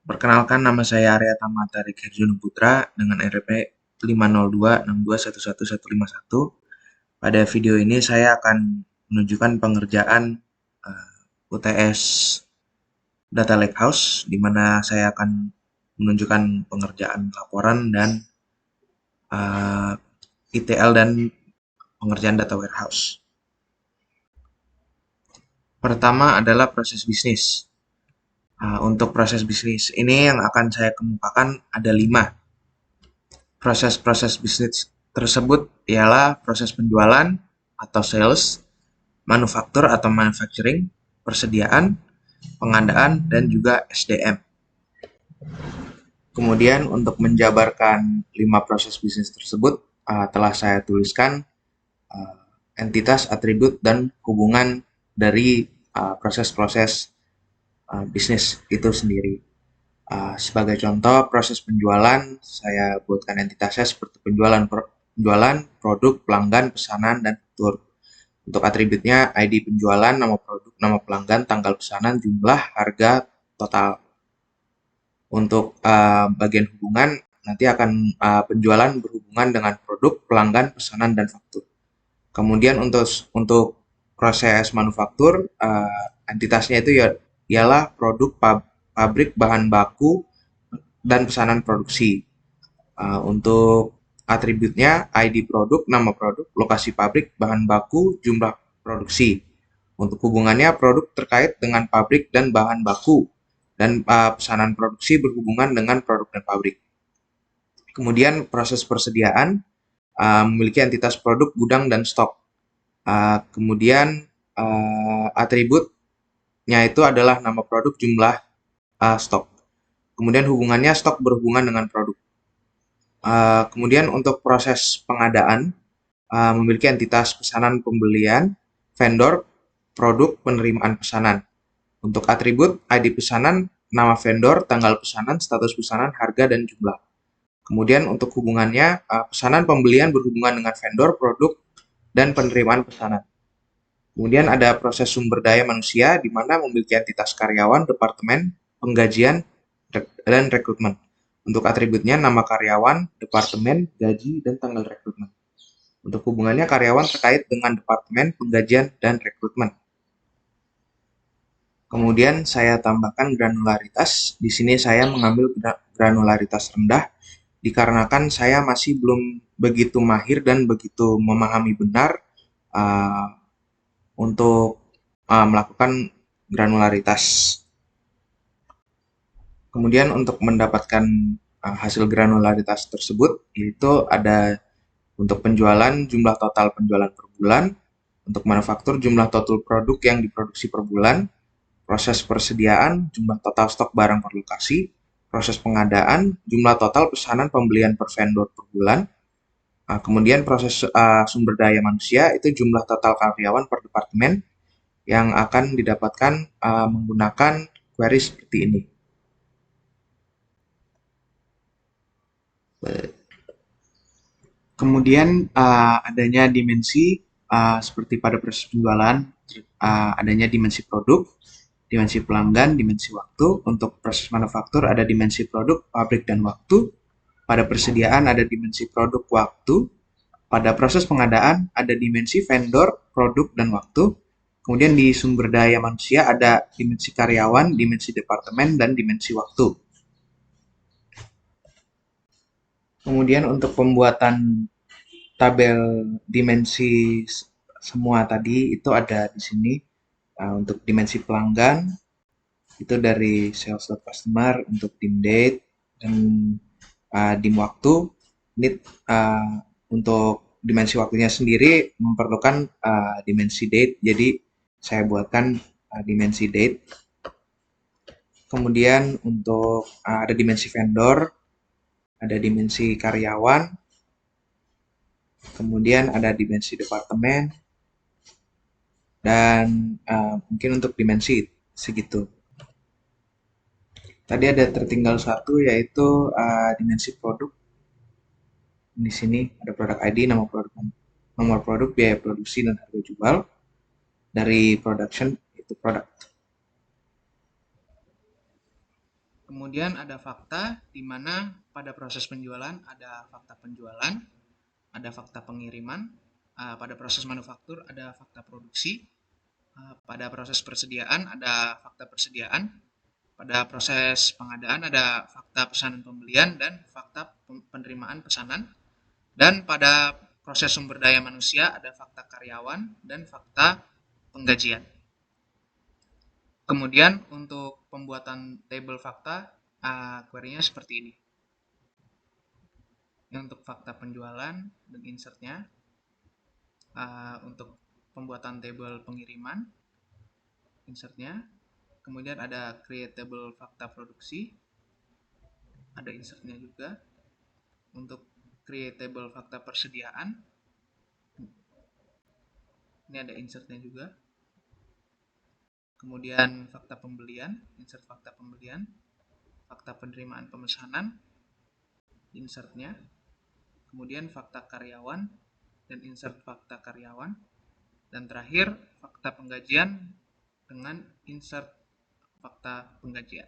Perkenalkan, nama saya Arya Tamata Riki Herjunuk Putra dengan RP 50262111151. Pada video ini saya akan menunjukkan pengerjaan UTS Data Lakehouse, di mana saya akan menunjukkan pengerjaan laporan dan ETL dan pengerjaan data warehouse. Pertama adalah proses bisnis. Untuk proses bisnis ini yang akan saya kemukakan ada 5. Proses-proses bisnis tersebut ialah proses penjualan atau sales, manufaktur atau manufacturing, persediaan, pengadaan, dan juga SDM. Kemudian untuk menjabarkan 5 proses bisnis tersebut, telah saya tuliskan entitas, atribut, dan hubungan dari proses-proses bisnis itu sendiri. Sebagai contoh, proses penjualan, saya buatkan entitasnya seperti penjualan, produk, pelanggan, pesanan, dan faktur. Untuk atributnya, ID penjualan, nama produk, nama pelanggan, tanggal pesanan, jumlah, harga, total. Untuk bagian hubungan, nanti akan penjualan berhubungan dengan produk, pelanggan, pesanan, dan faktur. Kemudian untuk proses manufaktur, entitasnya itu ialah produk, pabrik, bahan baku, dan pesanan produksi. Untuk atributnya, ID produk, nama produk, lokasi pabrik, bahan baku, jumlah produksi. Untuk hubungannya, produk terkait dengan pabrik dan bahan baku, dan pesanan produksi berhubungan dengan produk dan pabrik. Kemudian proses persediaan memiliki entitas produk, gudang, dan stok. Kemudian atributnya itu adalah nama produk, jumlah stok. Kemudian hubungannya, stok berhubungan dengan produk. Kemudian untuk proses pengadaan memiliki entitas pesanan, pembelian, vendor, produk, penerimaan pesanan. Untuk atribut, ID pesanan, nama vendor, tanggal pesanan, status pesanan, harga, dan jumlah. Kemudian untuk hubungannya, pesanan pembelian berhubungan dengan vendor, produk, dan penerimaan pesanan. Kemudian ada proses sumber daya manusia, di mana memiliki entitas karyawan, departemen, penggajian, dan rekrutmen. Untuk atributnya, nama karyawan, departemen, gaji, dan tanggal rekrutmen. Untuk hubungannya, karyawan terkait dengan departemen, penggajian, dan rekrutmen. Kemudian saya tambahkan granularitas. Di sini saya mengambil granularitas rendah dikarenakan saya masih belum begitu mahir dan begitu memahami benar untuk melakukan granularitas. Kemudian untuk mendapatkan hasil granularitas tersebut, yaitu ada untuk penjualan, jumlah total penjualan per bulan, untuk manufaktur, jumlah total produk yang diproduksi per bulan, proses persediaan, jumlah total stok barang per lokasi, proses pengadaan, jumlah total pesanan pembelian per vendor per bulan, kemudian proses sumber daya manusia, itu jumlah total karyawan per departemen yang akan didapatkan menggunakan query seperti ini. Kemudian adanya dimensi seperti pada proses penjualan, adanya dimensi produk, dimensi pelanggan, dimensi waktu. Untuk proses manufaktur ada dimensi produk, pabrik, dan waktu. Pada persediaan ada dimensi produk, waktu. Pada proses pengadaan ada dimensi vendor, produk, dan waktu. Kemudian di sumber daya manusia ada dimensi karyawan, dimensi departemen, dan dimensi waktu. Kemudian untuk pembuatan tabel dimensi semua tadi itu ada di sini. Untuk dimensi pelanggan itu dari sales.customer, untuk dim date dan dim waktu. Ini untuk dimensi waktunya sendiri memerlukan dimensi date, jadi saya buatkan dimensi date. Kemudian untuk ada dimensi vendor, ada dimensi karyawan, kemudian ada dimensi departemen, dan mungkin untuk dimensi segitu. Tadi ada tertinggal satu, yaitu dimensi produk. Di sini ada produk ID, nomor produk, biaya produksi, dan harga jual. Dari production itu product. Kemudian ada fakta, di mana pada proses penjualan ada fakta penjualan, ada fakta pengiriman, pada proses manufaktur ada fakta produksi, pada proses persediaan ada fakta persediaan, pada proses pengadaan ada fakta pesanan pembelian dan fakta penerimaan pesanan, dan pada proses sumber daya manusia ada fakta karyawan dan fakta penggajian. Kemudian untuk pembuatan tabel fakta, query-nya seperti ini. Ini untuk fakta penjualan dan insertnya. Untuk pembuatan tabel pengiriman, insertnya. Kemudian ada create table fakta produksi, ada insertnya juga. Untuk create table fakta persediaan, ini ada insertnya juga. Kemudian fakta pembelian, insert fakta pembelian, fakta penerimaan pemesanan, insertnya. Kemudian fakta karyawan dan insert fakta karyawan. Dan terakhir fakta penggajian dengan insert fakta penggajian.